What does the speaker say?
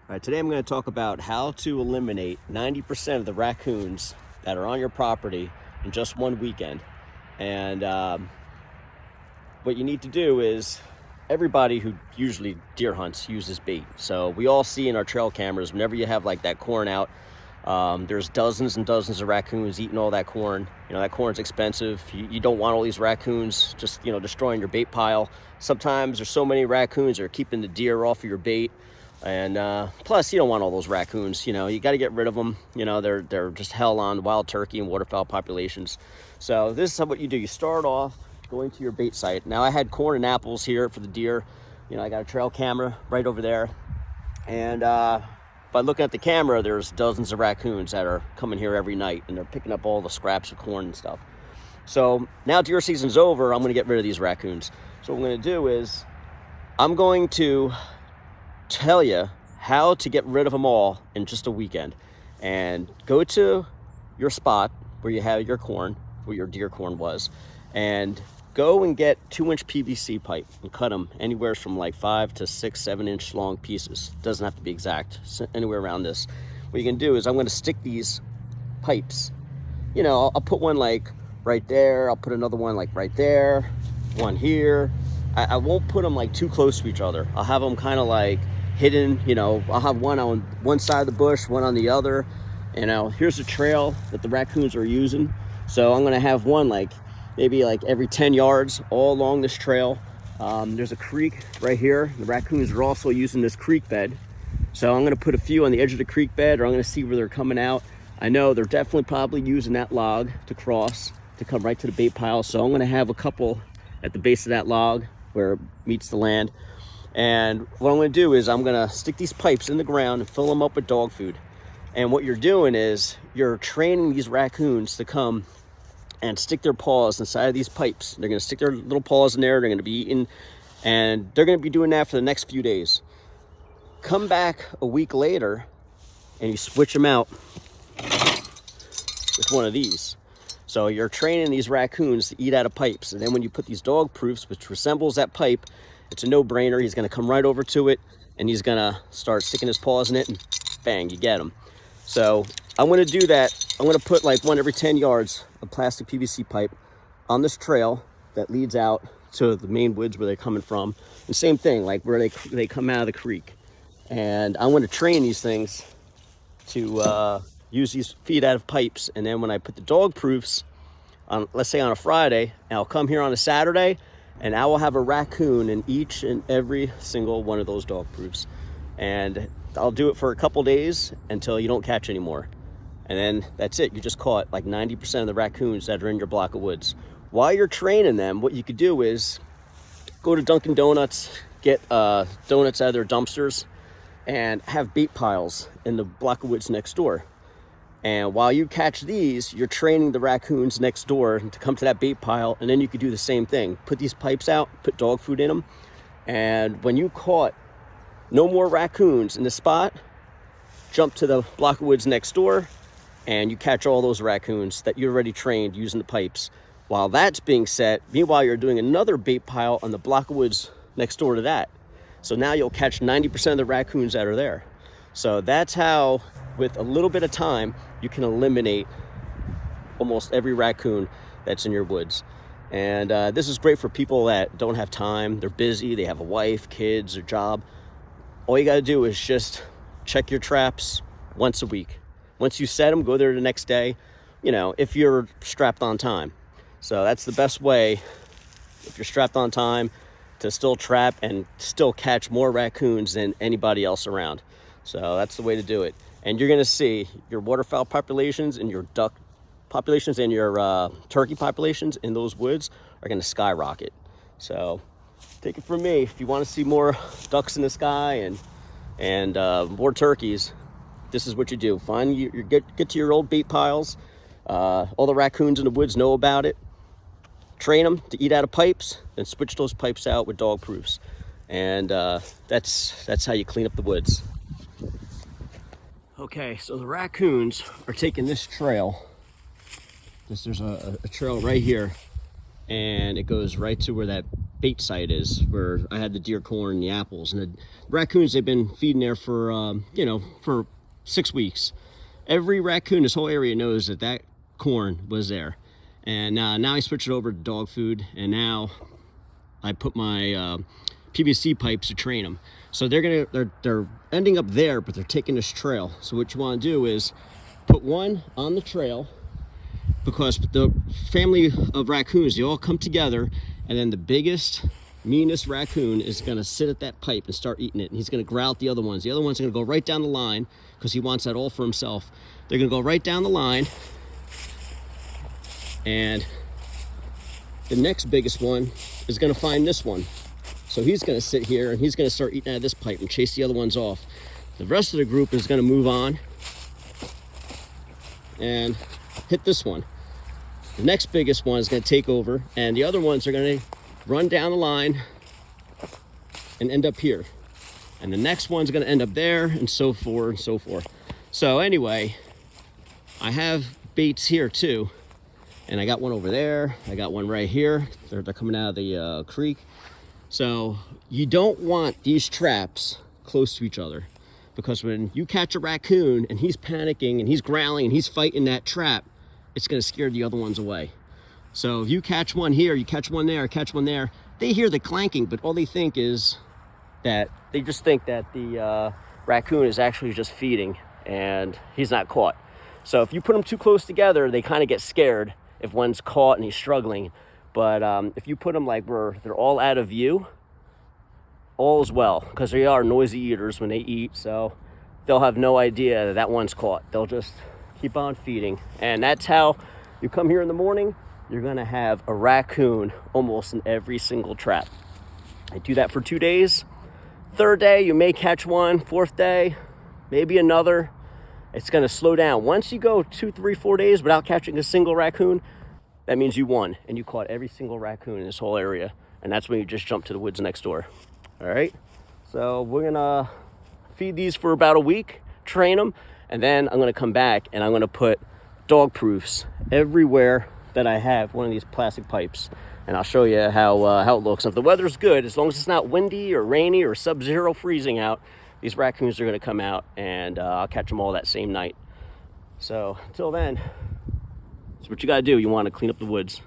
All right, today I'm going to talk about how to eliminate 90% of the raccoons that are on your property in just one weekend. And what you need to do is, everybody who usually deer hunts uses bait. So we all see in our trail cameras, whenever you have like that corn out, there's dozens and dozens of raccoons eating all that corn. You know, that corn's expensive. You don't want all these raccoons just, destroying your bait pile. Sometimes there's so many raccoons that are keeping the deer off of your bait. And plus, you don't want all those raccoons. You got to get rid of them. They're just hell on wild turkey and waterfowl populations. So this is what you do. You start off going to your bait site. Now, I had corn and apples here for the deer. I got a trail camera right over there. And by looking at the camera, there's dozens of raccoons that are coming here every night, and they're picking up all the scraps of corn and stuff. So now deer season's over, I'm going to get rid of these raccoons. So what I'm going to do is I'm going to tell you how to get rid of them all in just a weekend. And go to your spot where you have your corn, where your deer corn was, and go and get 2-inch PVC pipe and cut them anywhere from like 5 to 6, 7-inch long pieces. Doesn't have to be exact, anywhere around this. What you can do is I'm going to stick these pipes. I'll put one like right there. I'll put another one like right there, one here. I won't put them like too close to each other. I'll have them kind of like hidden. I'll have one on one side of the bush, one on the other. Here's the trail that the raccoons are using. So I'm going to have one like maybe like every 10 yards all along this trail. There's a creek right here. The raccoons are also using this creek bed. So I'm going to put a few on the edge of the creek bed, or I'm going to see where they're coming out. I know they're definitely probably using that log to cross to come right to the bait pile. So I'm going to have a couple at the base of that log where it meets the land. And what I'm going to do is I'm going to stick these pipes in the ground and fill them up with dog food. And what you're doing is you're training these raccoons to come and stick their paws inside of these pipes. They're going to stick their little paws in there. They're going to be eating, and they're going to be doing that for the next few days. Come back a week later and you switch them out with one of these. So you're training these raccoons to eat out of pipes. And then when you put these dog proofs, which resembles that pipe, it's a no-brainer. He's going to come right over to it, and he's going to start sticking his paws in it, and bang, you get him. So I'm going to do that. I'm going to put like one every 10 yards of plastic PVC pipe on this trail that leads out to the main woods where they're coming from. And same thing, like where they come out of the creek. And I'm going to train these things to use these feed out of pipes. And then when I put the dog proofs on, let's say on a Friday, I'll come here on a Saturday, and I will have a raccoon in each and every single one of those dog proofs. And I'll do it for a couple days until you don't catch anymore. And then that's it. You just caught like 90% of the raccoons that are in your block of woods. While you're training them, what you could do is go to Dunkin' Donuts, get donuts out of their dumpsters, and have bait piles in the block of woods next door. And while you catch these, you're training the raccoons next door to come to that bait pile. And then you could do the same thing. Put these pipes out, put dog food in them. And when you caught no more raccoons in the spot, jump to the block of woods next door, and you catch all those raccoons that you already trained using the pipes. While that's being set, meanwhile, you're doing another bait pile on the block of woods next door to that. So now you'll catch 90% of the raccoons that are there. So that's how, with a little bit of time, you can eliminate almost every raccoon that's in your woods. And this is great for people that don't have time. They're busy, they have a wife, kids, a job. All you got to do is just check your traps once a week. Once you set them, go there the next day, if you're strapped on time. So that's the best way, if you're strapped on time, to still trap and still catch more raccoons than anybody else around. So that's the way to do it. And you're going to see your waterfowl populations and your duck populations and your turkey populations in those woods are going to skyrocket. So take it from me. If you want to see more ducks in the sky and more turkeys, this is what you do. Get to your old bait piles. All the raccoons in the woods know about it. Train them to eat out of pipes, and switch those pipes out with dog proofs. And that's how you clean up the woods. Okay, so the raccoons are taking this trail. There's a trail right here, and it goes right to where that bait site is, where I had the deer corn and the apples. And the raccoons, they've been feeding there for, you know, for 6 weeks. Every raccoon, this whole area knows that that corn was there. And now I switched it over to dog food, and now I put my PVC pipes to train them. So they're ending up there, but they're taking this trail. So what you want to do is put one on the trail, because the family of raccoons, they all come together, and then the biggest, meanest raccoon is going to sit at that pipe and start eating it, and he's going to growl at the other ones. The other ones are going to go right down the line, because he wants that all for himself. They're going to go right down the line, and the next biggest one is going to find this one. So he's going to sit here, and he's going to start eating out of this pipe and chase the other ones off. The rest of the group is going to move on and hit this one. The next biggest one is going to take over, and the other ones are going to run down the line and end up here. And the next one's going to end up there, and so forth and so forth. So anyway, I have baits here too. And I got one over there. I got one right here. They're coming out of the creek. So you don't want these traps close to each other, because when you catch a raccoon and he's panicking and he's growling and he's fighting that trap, it's going to scare the other ones away. So if you catch one here, you catch one there, catch one there, they hear the clanking, but all they think is that they just think that the raccoon is actually just feeding and he's not caught. So if you put them too close together, they kind of get scared if one's caught and he's struggling. But if you put them like where they're all out of view, all is well, because they are noisy eaters when they eat, so they'll have no idea that that one's caught. They'll just keep on feeding. And that's how you come here in the morning, you're gonna have a raccoon almost in every single trap. I do that for 2 days. Third day, you may catch one. Fourth day, maybe another. It's gonna slow down. Once you go 2, 3, 4 days without catching a single raccoon, that means you won, and you caught every single raccoon in this whole area. And that's when you just jump to the woods next door. All right, so we're gonna feed these for about a week, train them, and then I'm gonna come back and I'm gonna put dog proofs everywhere that I have one of these plastic pipes. And I'll show you how it looks. If the weather's good, as long as it's not windy or rainy or sub-zero freezing out, these raccoons are gonna come out, and I'll catch them all that same night. So until then, that's what you gotta do. You wanna clean up the woods.